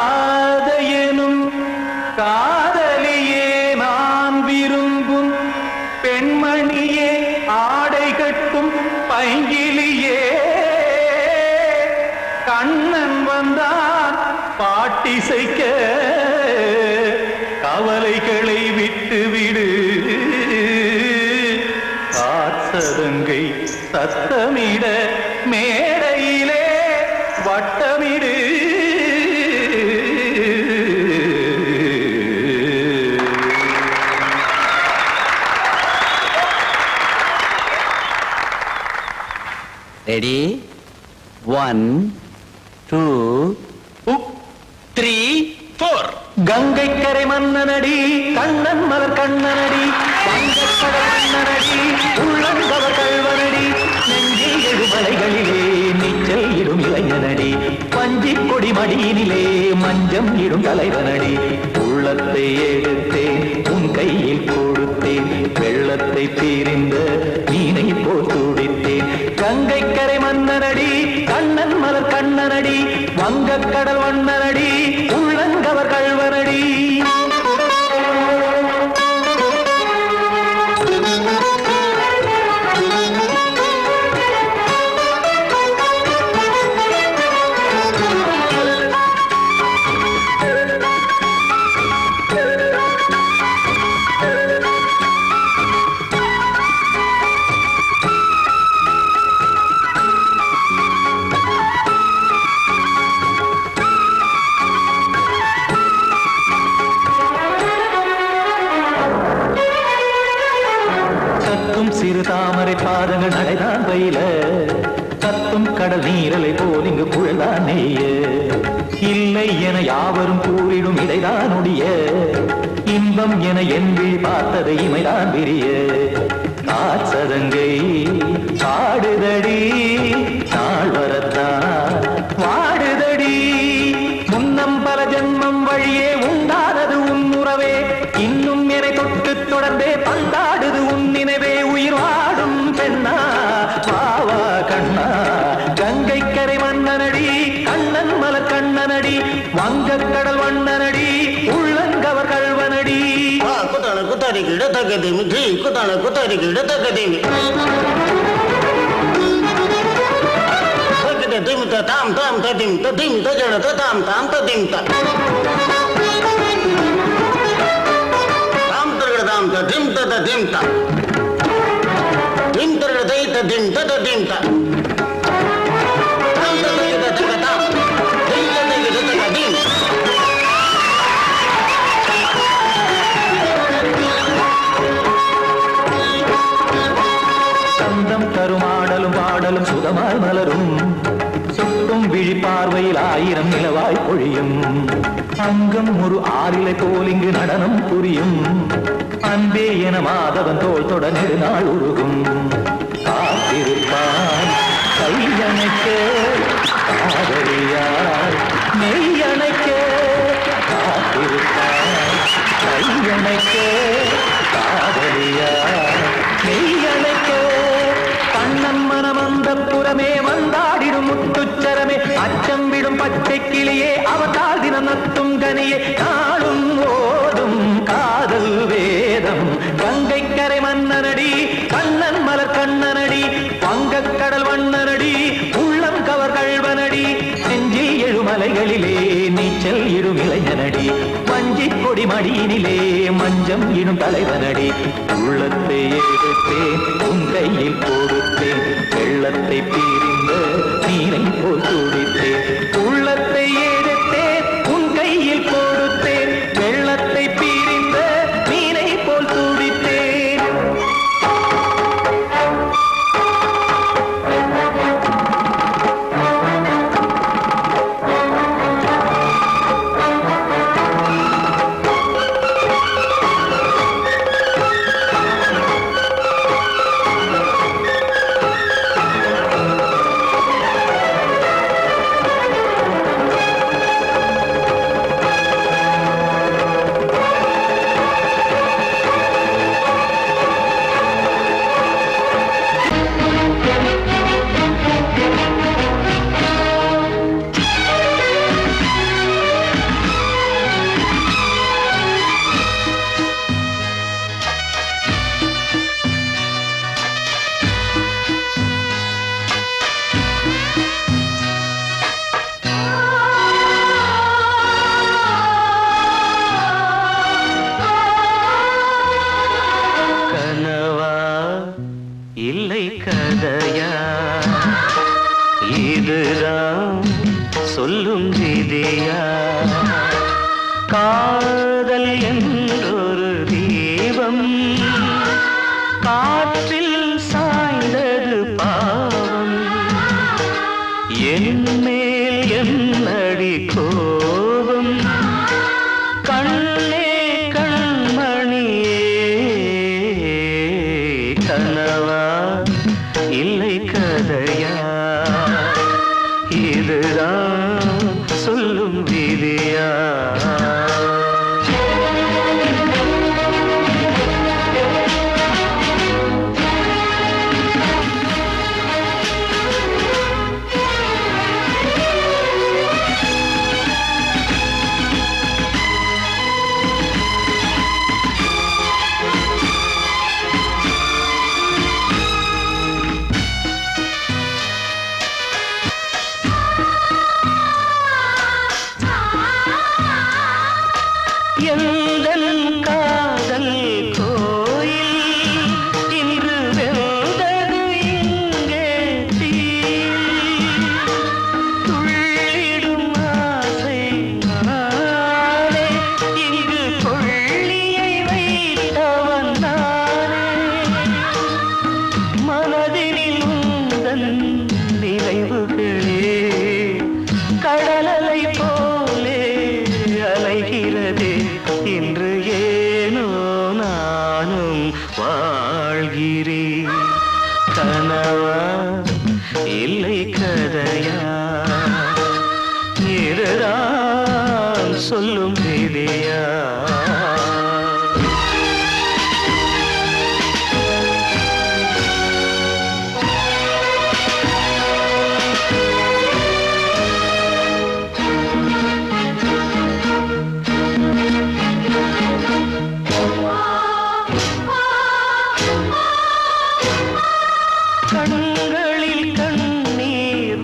கண்மணியேராதையனும் காதலியே நான் விரும்பும் பெண்மணியே ஆடை கட்டும் பைங்கிலியே கண்ணன் வந்தான் பாட்டிசைக்க கவலைகளை விட்டுவிடு காத்ததங்கை சத்தமிட மேடையிலே வட்டமிடு ரெடி 1 2 3 4 கங்கை கரை மன்னனடி கண்ணன் மலர் கண்ணனடி வங்கக்கடல் மன்னனடி உள்ளங்கவர் கல்வனடி நெஞ்சில் எழுமலைகளிலே நீச்சல் இடும் இளைஞனடி பஞ்சி கொடி மடியினிலே மஞ்சம் இடும் தலைவனடி உள்ளத்தை எடுத்தேன் உன் கையில் கொடுத்தேன் வெள்ளத்தை தீரிந்த மீனை போல் துடித்தேன் கங்கை கரை மன்னனடி கண்ணன் மலர் கண்ணனடி வங்கக்கடல் வண்ணனடி உள்ளங்கவர் கல்வனடி சிறு தாமரை பாதங்கள் நடைதான் பயில கத்தும் கடல் நீரலை போல் இங்கு புழல்தான் நெய்ய இல்லை என யாவரும் கூறிடும் இடைதான் உடைய இன்பம் என என் விழி பார்த்ததை இமைதான் விரிய காசதங்கை பாடுதடி நாள் வரத்தான் வாடுதடி முன்னம் பல ஜென்மம் வழியே உண்டானது உன் உறவே இன்னும் என்னை தொட்டு தொடர்ந்தே பந்தாடுது உன் நினைவே உயிர் வாடும் பெண்ணா பாவா கண்ணா கங்கை கரை மன்னனடி கண்ணன் மலர் கண்ணனடி வங்கக்கடல் வண்ணனடி உள்ளங்கவர் கல்வனடி குத்தான குத்தாரிக்கு இடத்தக்கதேமி ஜி குத்தான குத்தாரிக்கு இடத்தக்கதேமி திமித்த தாம் தாம் ததிம் ததிம் தஜட தாம் தாம் ததிம் தாம் தரகட தாம் ததிம் ததிம் தாம் திம் தரகட தை ததிம் ததிம் தாம் தாம் தரகட தகதாம் திம் தரகட தகதிம் சந்தம் தருமாடலும் பாடலும் சுதமாய் மலரும் சுட்டும் விழி பார்வையில் ஆயிரம் நிலவாய் பொழியும் அங்கம் ஒரு ஆறிலை போல் இங்கு நடனம் புரியும் அன்பே என மாதவன் தோள் தொட நெடுநாள் உருகும் காத்திருப்பான் கையணைக்க காதலியார் மெய்யணைக்க காத்திருப்பான் கையணைக்க காதலியார் மெய்யணைக்க கண்ணன் மனம் அந்த புறமே வந்தாடிடும் முத்துச்சரமே அச்சம் விடும் பச்சை கிளியே அவதால் தினம் நத்தும் கனியே நாளும் ஓதும் காதல் வேதம் கங்கை கரை மன்னனடி கண்ணன் மலர் கண்ணனடி வங்கக்கடல் வண்ணனடி உள்ளம் கவர் கல்வனடி நெஞ்சில் எழுமலைகளிலே நீச்சல் இடும் இளைஞனடி வஞ்சி கொடி மடியினிலே மஞ்சம் இடும் தலைவனடி உள்ளத்தை எடுத்தேன் உன் கையில் கொடுத்தேன் வெள்ளத்தை பீரிந்த நீரை போல் துடித்தேன் உள்ளத்தை எடுத்தேன் உன் கையில் கொடுத்தேன் வெள்ளத்தை பீரிந்த நீரை போல் துடித்தேன் இதுதான் சொல்லும் விதியா? காதல் என்றொரு தீபம் காற்றில் சாய்ந்தது பாவம். என் மேல் என்னடி கோபம்? கண்ணே கண்மணியே, கனவா இல்லை கதையா? இதுதான் சொல்லும் விதியா? எந்தன் காதல் கோயில் இன்று வெந்தது இங்கே தீ. துள்ளிடும் ஆசை நானே, இங்கு கொள்ளியை வைத்தவன் நானே. மனதினில் உந்தன் நினைவுகளே கடலலை போலே அலைகிறதே. இன்று ஏனோ நானும் வாழ்கிறேன். கனவா இல்லை கதையா? இதுதான் சொல்லும் விதியா? கண்களில் கண்ணீர்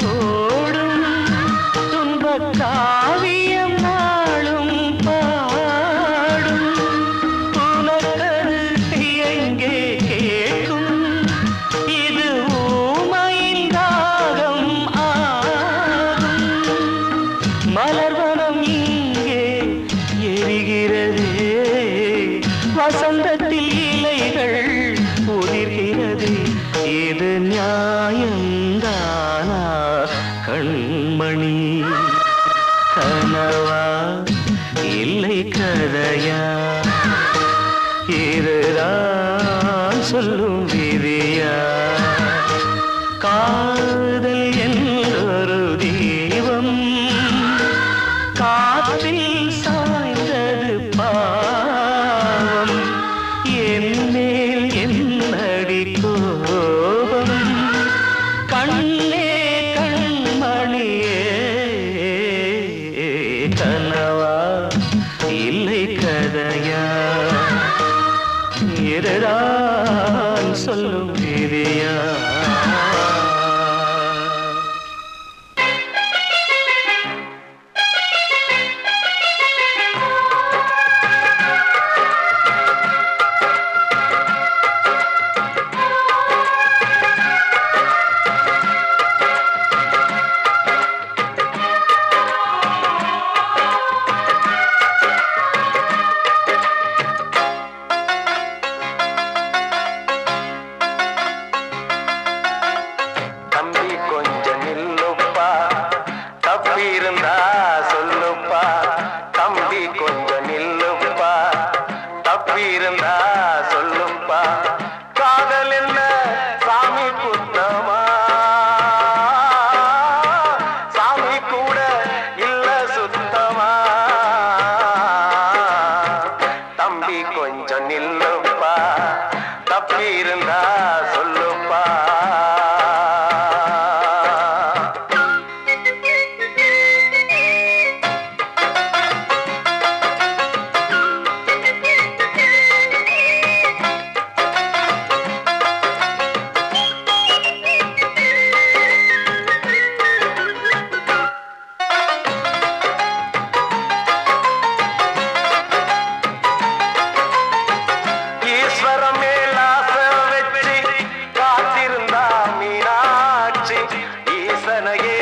புருஷனையே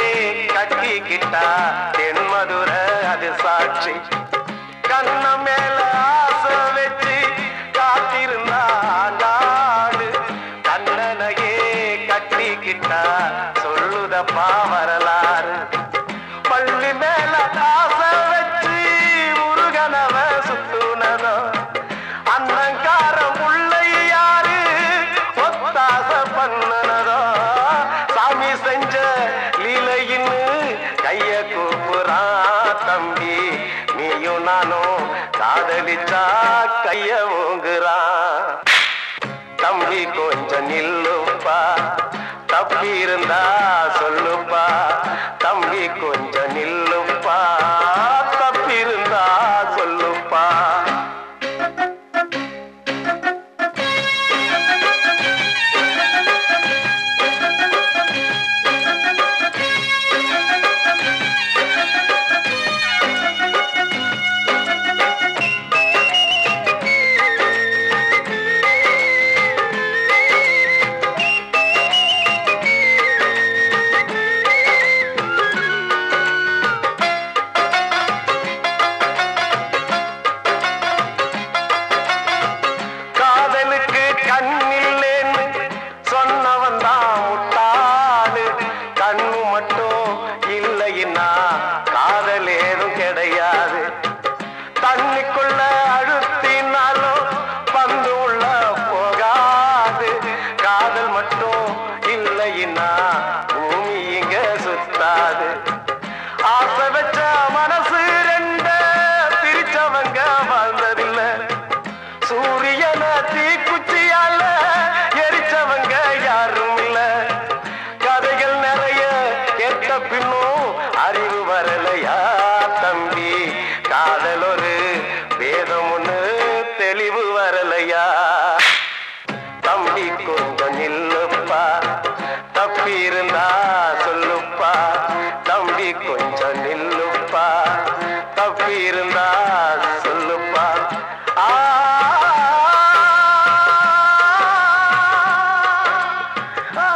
கட்டிக்கிட்டா தென்மதுர அது சாட்சி கண்ண மேல ஆசை வச்சு காத்திருந்தா நாடு கண்ணனையே கட்டிக்கிட்டா சொல்லுதப்பா வரலாறு பள்ளி மேல ஆசை வச்சு முருகனவ சுத்துனதோ அண்ணங்காரம் உள்ளை யாரு ஒத்தாச பண்ணனதோ சாமி செஞ்ச லீலையின்னு கைய கூப்புறான் தம்பி நீயும் நானும் காதலிச்சா கைய ஓங்குறான் தம்பி கொஞ்சம் நில்லுப்பா தப்பி இருந்தா சொல்லுப்பா தம்பி கொஞ்சம் நில்லுப்பா தப்பி இருந்தா சொல்லுப்பா காதலுக்கு கண்ணில்லேன்னு சொன்னவன் தான் முட்டாளு கண்ணு மட்டும் இல்லைன்னா காதல் ஏதும் கிடையாது தண்ணிக்குள்ள அழுத்தினாலும் பந்து உள்ள போகாது காதல் மட்டும் இல்லைன்னா பூமி இங்க சுத்தாது ஆசை வச்ச மனசு ரெண்ட பிரிச்சவங்க வாழ்ந்ததில்லை சூரியன தீக்குச்சியால எரிச்சவங்க யாரும் இல்ல கதைகள் நிறைய கேட்ட பின்னும் அறிவு வரலையா தம்பி காதல் ஒரு வேதம் ஒண்ணு தெளிவு வரலையா தம்பி கொஞ்சம் நில்லுப்பா தப்பி இருந்தா சொல்லுப்பா தம்பி கொஞ்சம் நில்லுப்பா தப்பி இருந்தா சொல்லுப்பா ஆ ஆ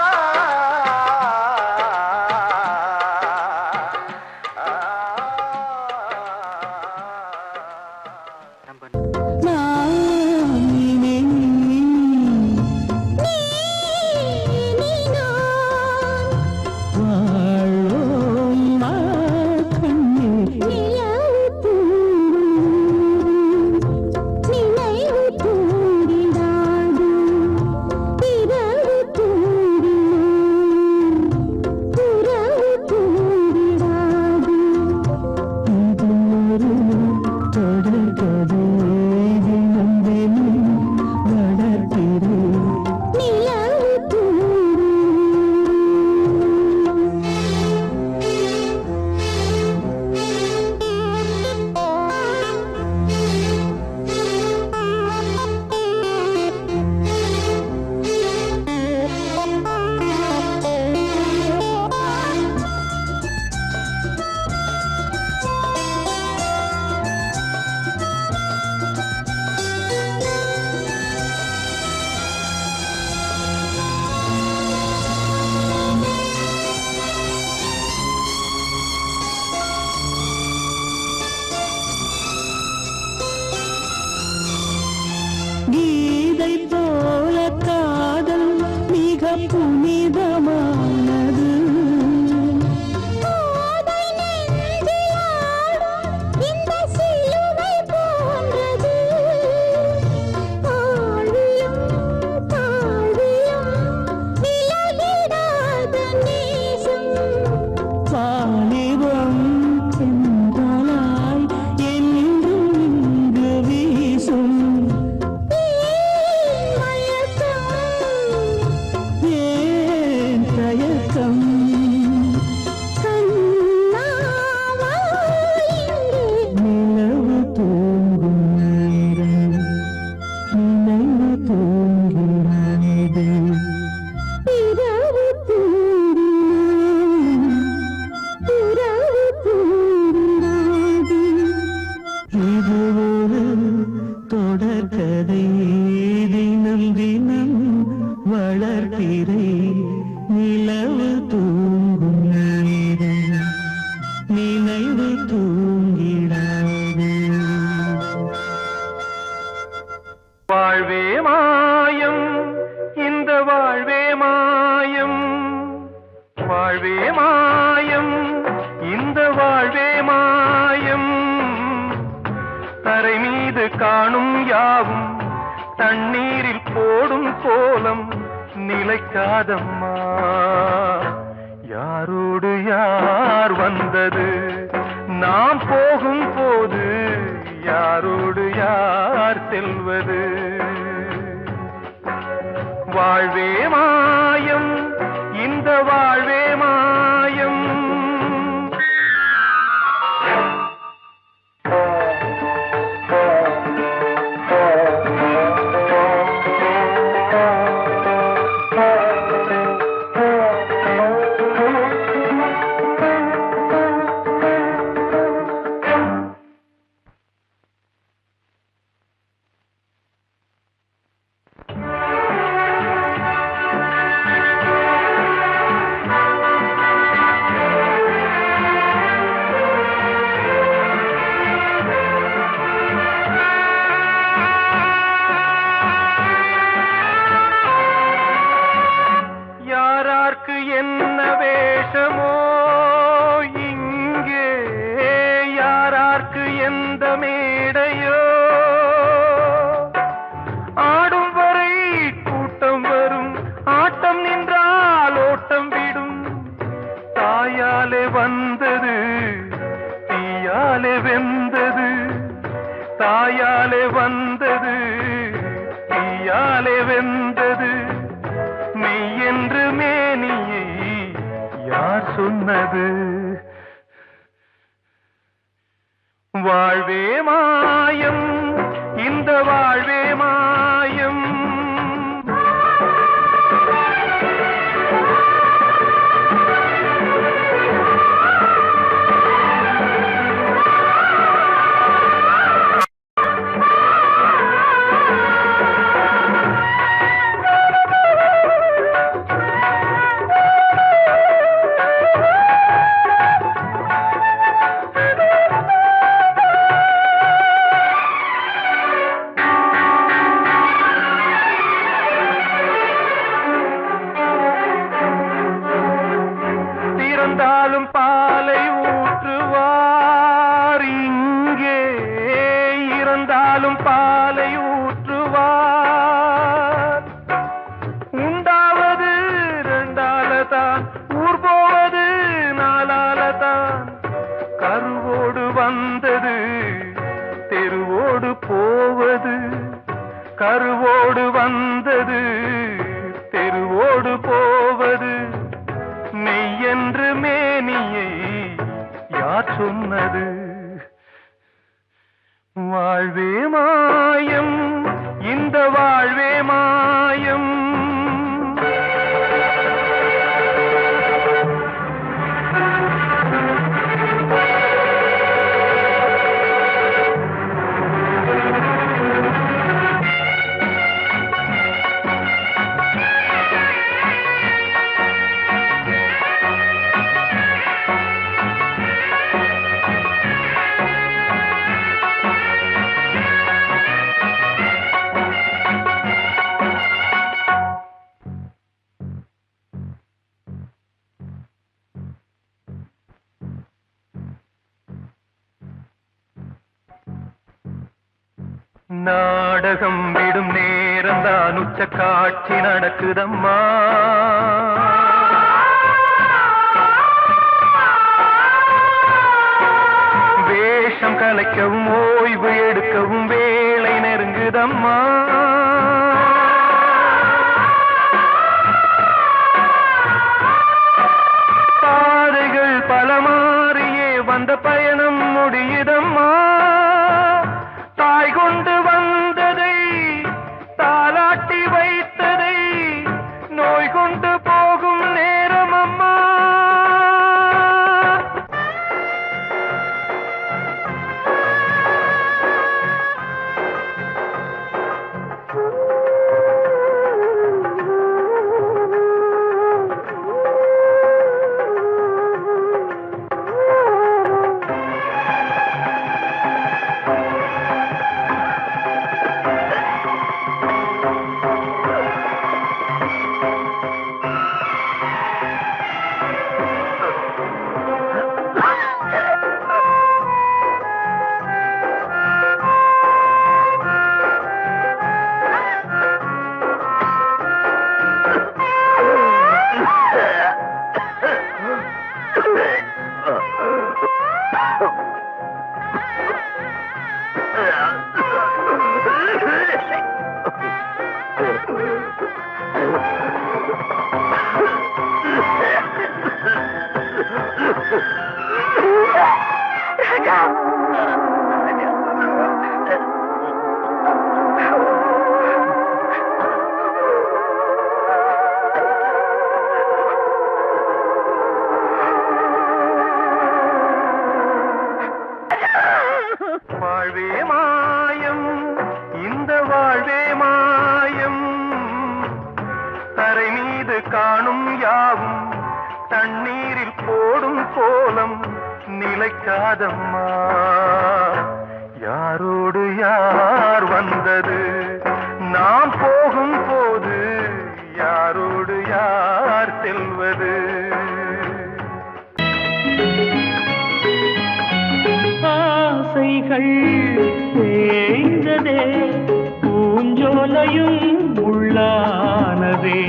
மாயம் இந்த வாழ்வே மாயம் தரை மீது காணும் யாவும் தண்ணீரில் போடும் கோலம் நிலைக்காதம்மா யாரோடு யார் வந்தது நாம் போகும் போது யாரோடு யார் செல்வது வாழ்வே மாயம் இந்த வாழ்வே மாயம் என்ன வேஷமோ இங்கே யாரார்க்கு எந்த மேடையோ ஆடும் வரை கூட்டம் வரும் ஆட்டம் நின்றால் ஓட்டம் விடும் தாயாலே வந்தது தீயாலே வெந்தது தாயாலே வந்தது தீயாலே வெந்தது மெய் என்று மேனியை யார் சொன்னது வாழ்வே மாயம் இந்த வாழ்வே மாயம் இறந்தாலும் பாலை ஊற்றுவார் இங்கே இறந்தாலும் பாலை ஊற்றுவார் உண்டாவது ரெண்டாலதான் ஊர் போவது நாலாலதான் கருவோடு வந்தது தெருவோடு போவது கருவோடு வந்தது தெருவோடு போவது மெய் என்று மேனியை யார் சொன்னது வாழ்வே மாயம் இந்த வாழ்வே மாயம் நாடகம் விடும் நேரம் தான் உச்ச காட்சி நடக்குதம்மா வேஷம் கலைக்கவும் ஓய்வு எடுக்கவும் வேளை நெருங்குதம்மா பாதைகள் பல மாறியே வந்த பயணம் முடியுதம்மா தாய் கொண்டு வந்ததை தாலாட்டி வைத்ததை நோய் கொண்டு போகும் நேரம் அம்மா வாழ்வே மாயம், இந்த வாழ்வே மாயம், தரை மீது காணும் யாவும் தண்ணீரில் போடும் கோலம் நிலைக்காதம்மா. யாரோடு யார் வந்தது நாம் போகும் போது, யாரோடு யார் செல்வது? ஆசைகள் தேய்ந்ததே, பூஞ்சோலையும் உள்ளானதே,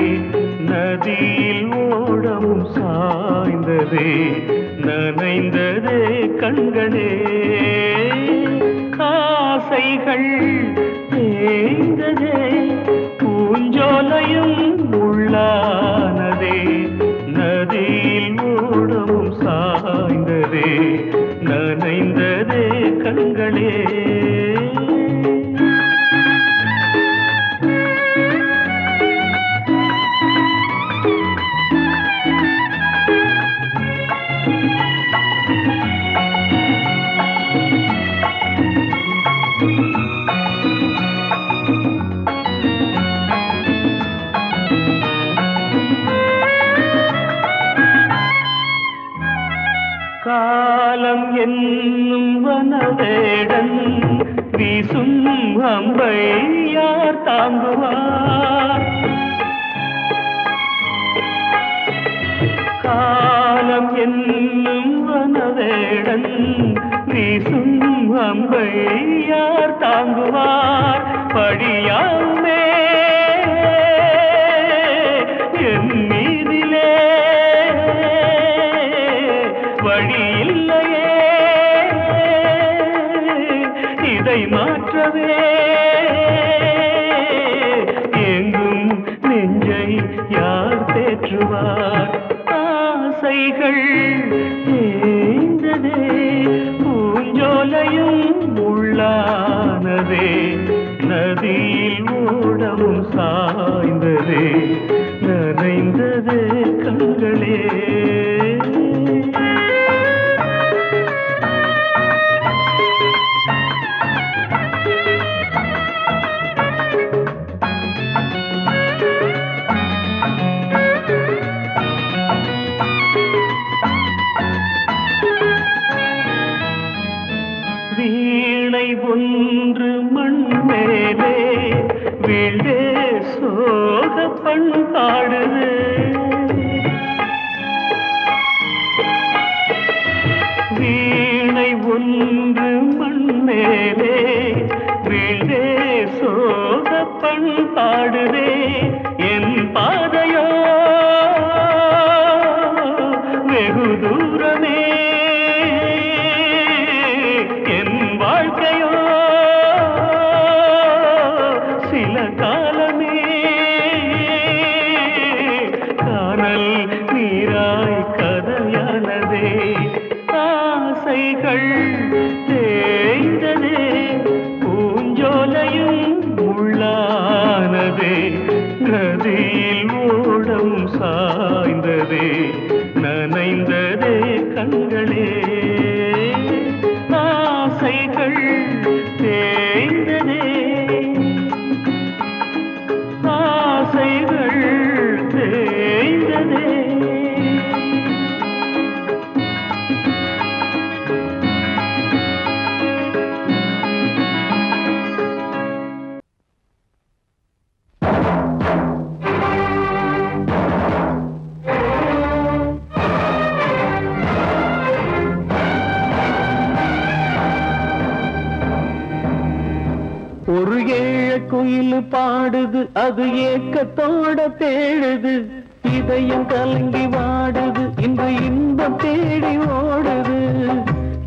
நதியில் ஓடமும் சாய்ந்ததே, நனைந்ததே கண்களே. ஆசைகள் தேய்ந்ததே, பூஞ்சோலையும் உள்ளானதே, நதியில் ஓடமும் சாய்ந்ததே, நனைந்ததே கண்களே. காலம் என்னும் வனவேடன் வீசும் அம்பை யார் தாங்குவார்? காலம் என்னும் வனவேடன் வீசும் அம்பை யார் தாங்குவார்? படியாமே என் மீதிலே வழி இல்லையே, இதை மாற்றவே எங்கும் நெஞ்சை யார் தேற்றுவார்? ஆசைகள் தேய்ந்ததே, பூஞ்சோலையும் உள்ளானதே, நதியில் ஓடமும் சாய்ந்ததே, நனைந்ததே கண்களே. வீணை ஒன்று மண் மேலே வீழே சோக பண்பாடுது, வீணை ஒன்று மண் மேலே வீழே சோக பண்பாடுதே. என் பாதையோ வெகு தூரமே, என் வாழ்க்கையோ சில காலமே, காணல் நீராய் கதையானதே. ஆசைகள் தேய்ந்ததே, பூஞ்சோலையும் உள்ளானதே, நதியில் ஓடம் சாய்ந்ததே, நனைந்ததே கண்களே. ஆசைகள் தேய்ந்ததே, ஆசைகள் தேய்ந்ததே. ஒரு ஏழை குயில் பாடுது, அது ஏக்கத்தோட தேடுது, இதயம் கலங்கி வாடுது, இன்று இன்பம் தேடி ஓடுது.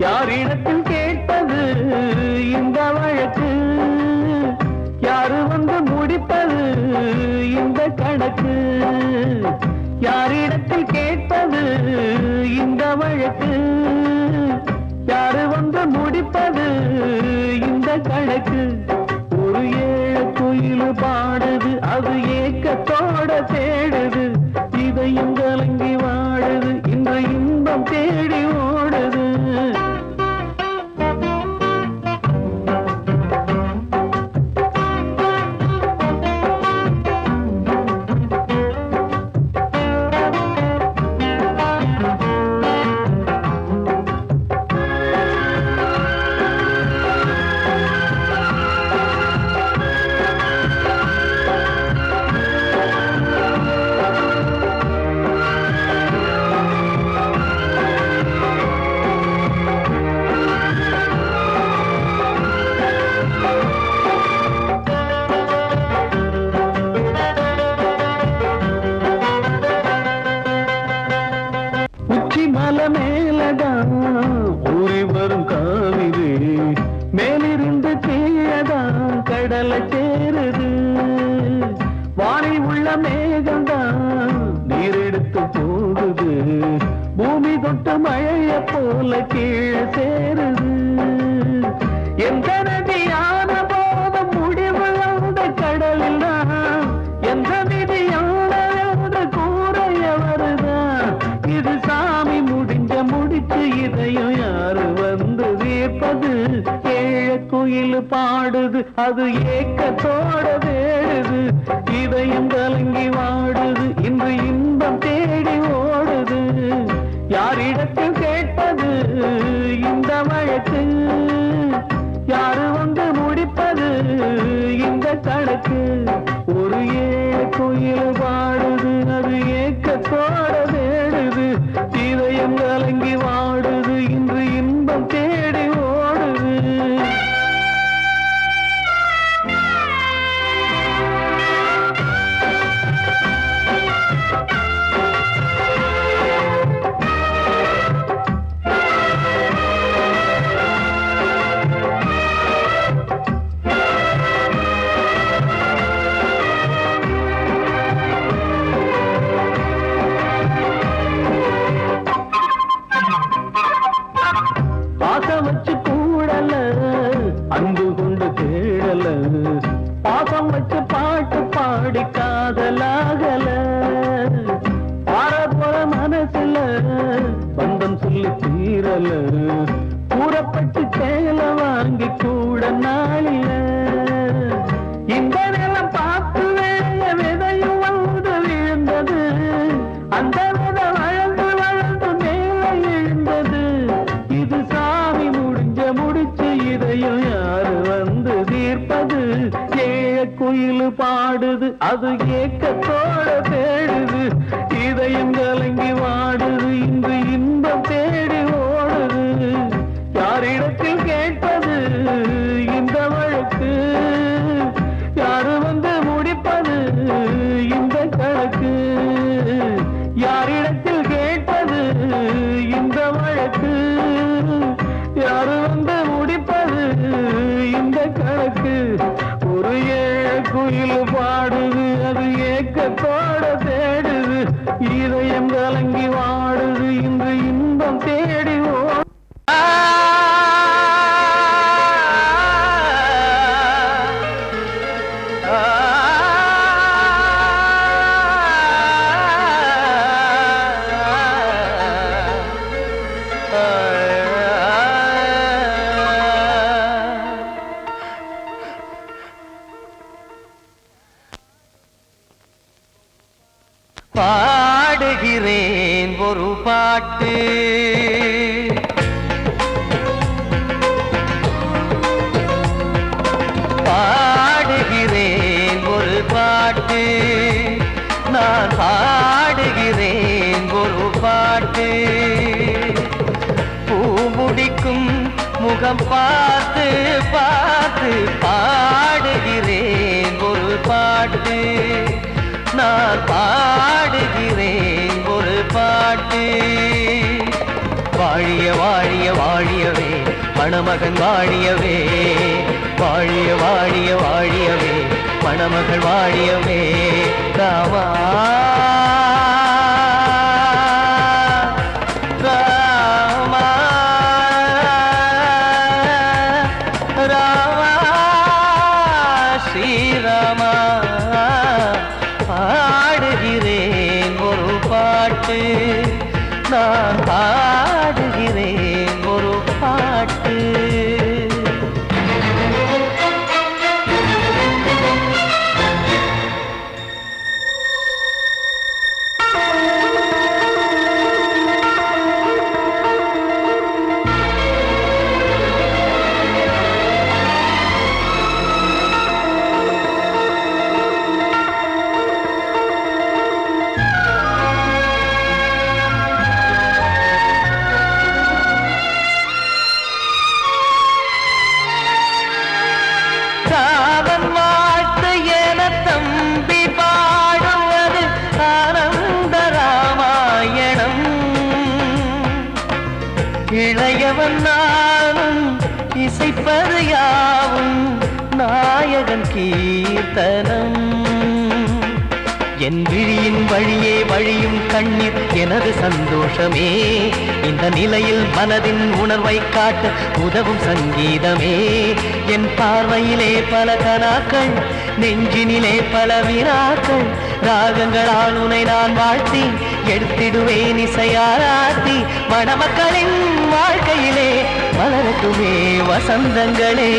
யாரிடத்தில் கேட்பது இந்த வழக்கு, யாரு வந்து முடிப்பது இந்த கணக்கு? யாரிடத்தில் கேட்பது இந்த வழக்கு, யாரு வந்து முடிப்பது இந்த கணக்கு? ஒரு ஏழு குயில் பாடுது, அது ஏக்கத்தோட தேடுது, இதையும் கலங்கி வாடுது, இன்று இன்பம் தேடி ஓடுது. உச்சி மலை மேலதான் ஊறி வரும் காவிரி, மேலிருந்து கீழதான் கடலை சேருது. வானில் உள்ள மேகம்தான் நீரெடுத்து போகுது, பூமி தொட்டு மழைய போல கீழே சேருது. எந்த நதியான போது முடிவு அந்த கடலில் தான், எந்த விதியான கூறைய வருதான். இது சாமி முடிச்சு இதையும் யாரு வந்து தீர்ப்பது? ஏழ குயில் பாடுது, அது ஏக்கத்தோட தேடுது, இதையும் கலங்கி வாடுது, இன்று இன்பம் தேடி ஓடுது. யாரிடத்தில் கேட்பது இந்த வழக்கு? யாரு வந்து முடிப்பது இந்த கணக்கு? ஒரு ஏழு குயில் பாடுது, அது ஏக்கத்தோட தேடுது, இதயம் கலங்கி வாடுது, இன்று இன்பம் தேடி ஓடுது. பாசம் வச்சு கூடல, அன்பு கொண்டு தேடல, பாசம் வச்சு பாட்டு பாடி காதலாகல. பார போற மனசுல பந்தம் சொல்லி தீரல, கூறப்பட்டு சேல வாங்கி கூட நாளில. இந்த நிலம் பார்த்து வேய விதையும் வந்து விழுந்தது, அந்த விதை வளர்ந்து வளர்ந்து மேலே எழுந்தது. இது சாமி முடிச்சு இதையும் யாரு வந்து தீர்ப்பது? ஏழ குயில் பாடுது, அது ஏக்கத்தோட தேடுது, இதயம் கலங்கி வாடுது, இன்று இன்பம் தேடி ஓடுது. யாரிடத்தில் கேட்பது இந்த வழக்கு? யாரு வந்து முடிப்பது இந்த கணக்கு? யாரிடத்தில் கேட்பது இந்த வழக்கு? யாரு வந்து முடிப்பது இந்த கணக்கு? ஒரு ஏழு குயில் பாடுது, அது ஏக்கத்தோட தேடுது, இதயம் கலங்கி வாடுது, இன்று இன்பம் தேடி ஓடுது. பாடுகிறேன் ஒரு பாட்டு, பாடுகிறேன் ஒரு பாட்டு, நான் பாடுகிறேன் ஒரு பாட்டு. பூ முடிக்கும் முகம் பார்த்து பார்த்து பாடுகிறேன் ஒரு பாட்டு, நான் பாடுகிறேன் ஒரு பாட்டு. வாழிய வாழிய வாழியவே மணமகன் வாழியவே, வாழிய வாழிய வாழியவே மணமகள் வாழியவே. ராமா ராமா இளையவன் நானும் இசைப்பது யாவும் நாயகன் கீர்த்தனம். என் விழியின் வழியே வழியும் கண்ணீர் எனது சந்தோஷமே. இந்த நிலையில் மனதின் உணர்வை காட்ட உதவும் சங்கீதமே. என் பார்வையிலே பல கனாக்கள், நெஞ்சினிலே பல வினாக்கள். ராகங்களால் உனை நான் வாழ்த்தி எடுத்திடுவேன் இசையாராத்தி. மணமக்களின் வாழ்க்கையிலே மலரட்டுமே வசந்தங்களே.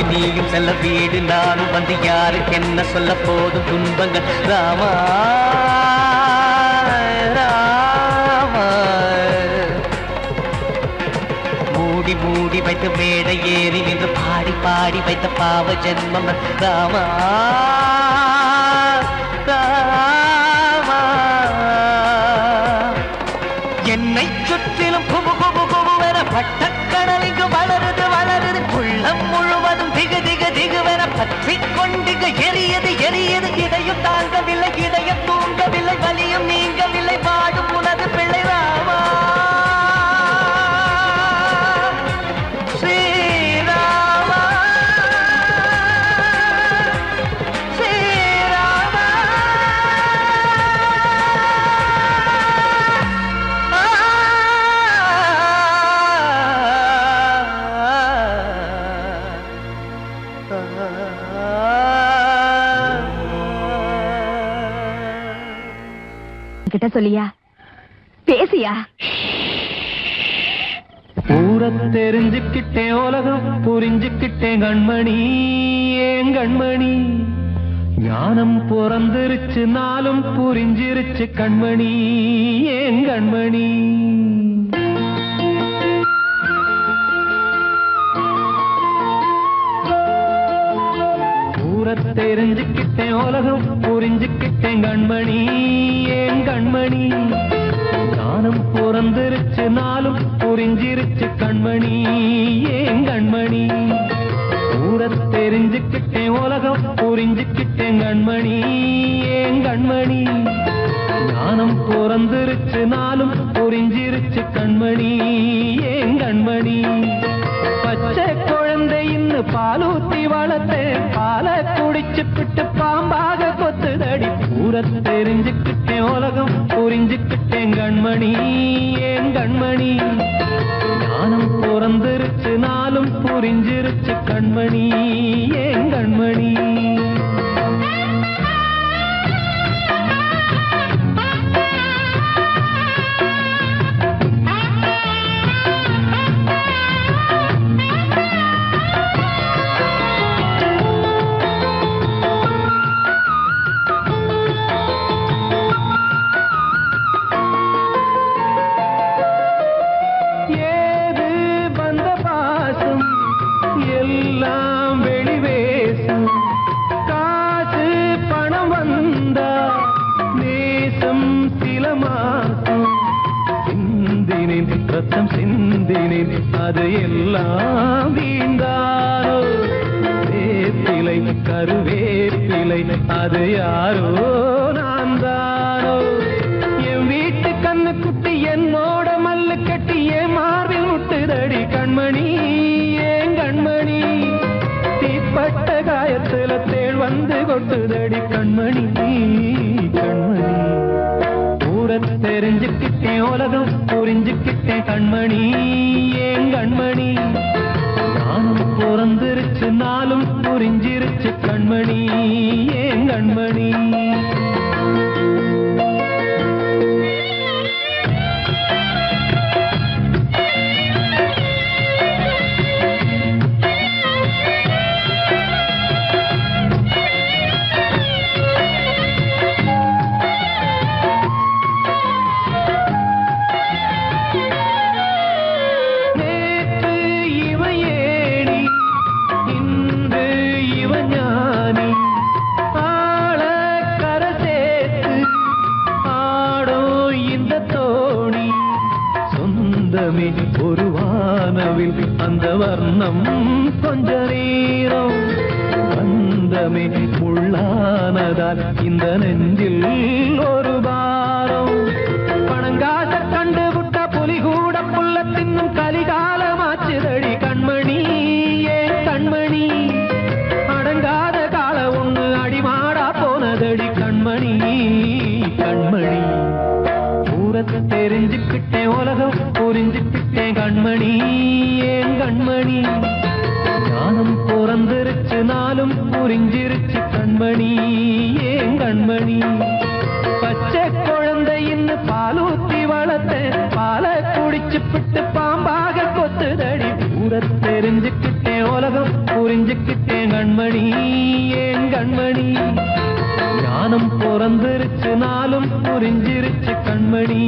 நீயும் செல்ல வீடு நானும் வந்து யாருக்கு என்ன சொல்ல போதும் துன்பங்கள். ராமா ராமா மூடி மூடி வைத்த மேடை ஏறி நின்று பாடி பாடி வைத்த பாவ ஜென்மம். ராமா ராமா என்னை சுற்றிலும் குபு குபு குபுவென பட்டக்கடல் இங்கு வளருது வளருது. உள்ளம் முழுவதும் திகு திகு திகுவென பற்றி கொண்டு எரியது எரியது. இதயம் தாங்கவில்லை, இதயம் தூங்கவில்லை, வலியும் நீங்கவில்லை. பாடும் உனது பிள்ளை ராமா ஸ்ரீராமா ஸ்ரீராமா. கிட்ட சொல்லியா பேசியா? ஊரை தெரிஞ்சுக்கிட்டேன், உலகம் புரிஞ்சுக்கிட்டேன் கண்மணி. ஏன் கண்மணி ஞானம் பிறந்திருச்சு, நாளும் புரிஞ்சிருச்சு கண்மணி. ஏன் கண்மணி தெரிஞ்சுக்கிட்டேன், உலகம் புரிஞ்சுக்கிட்டேன் கண்மணி. ஏன் கண்மணி ஞானம் பிறந்திருச்சு, நாளும் புரிஞ்சிருச்சு கண்மணி. ஏன் கண்மணி ஊரை தெரிஞ்சுக்கிட்டேன், உலகம் புரிஞ்சுக்கிட்டேன் கண்மணி. ஏன் கண்மணி ஞானம் பிறந்திருச்சு, நாளும் புரிஞ்சிருச்சு கண்மணி. ஏன் கண்மணி பச்சை குழந்தை இன்னும் பாலூத்தி வளர்த்தேன், பாலை குடிச்சுப்பிட்டு பாம்பாக கொத்துதடி. ஊரை தெரிஞ்சுக்கிட்டேன், உலகம் புரிஞ்சுக்கிட்டேன் கண்மணி. ஏன் கண்மணி ஞானம் பிறந்திருச்சு, நாளும் புரிஞ்சிருச்சு கண்மணி. ஏன் கண்மணி ரத்தம் சிந்தினேன், அது எல்லாம் வீண்டாரோ. வேப்பிலை கருவேப்பிலை அது யாரோ நான் தானோ. என் வீட்டு கண்ணு குட்டி என்னோட மல்லு கட்டி என் மார்பில் முட்டுதடி கண்மணி. ஏன் கண்மணி தீப்பட்ட காயத்துல தேள் வந்து கொட்டுதடி கண்மணி. கண்மணி ஊரை தெரிஞ்சுக்கிட்டேன், உலகம் புரிஞ்சுக்கிட்டேன் கண்மணி. ஏன் கண்மணி ஞானம் பிறந்திருச்சு, நாளும் புரிஞ்சிருச்சு கண்மணி ஏன் கண்மணி ஒரு வானவில் அந்த வர்ணம் கொஞ்ச நேரம் வந்தமே உள்ளானதால் இந்த நெஞ்சில் ஒரு பாரம் பணங்காச கண்டு விட்ட புலி கூட புல்ல தின்னும் கலிகாலமாச்சுதடி கண்மணி ஏன் கண்மணி அடங்காத கால ஒண்ணு அடிமாடா போனதடி கண்மணி கண்மணி ஊரத்தை தெரிஞ்சுக்கிட்டேன் உலகம் புரிஞ்சுக்கிட்டேன் கண்மணி ஏன் கண்மணி ஞானம் பிறந்திருச்சு நாளும் புரிஞ்சிருச்சு கண்மணி ஏன் கண்மணி பச்சை குழந்தை இன்னும் பாலூத்தி வளர்த்த பால குடிச்சு பிட்டு பாம்பாக கொத்துதடி ஊரத்தை தெரிஞ்சுக்கிட்டேன் உலகம் புரிஞ்சுக்கிட்டேன் கண்மணி ஏன் கண்மணி ஞானம் பிறந்திருச்சு நாளும் புரிஞ்சிருச்சு கண்மணி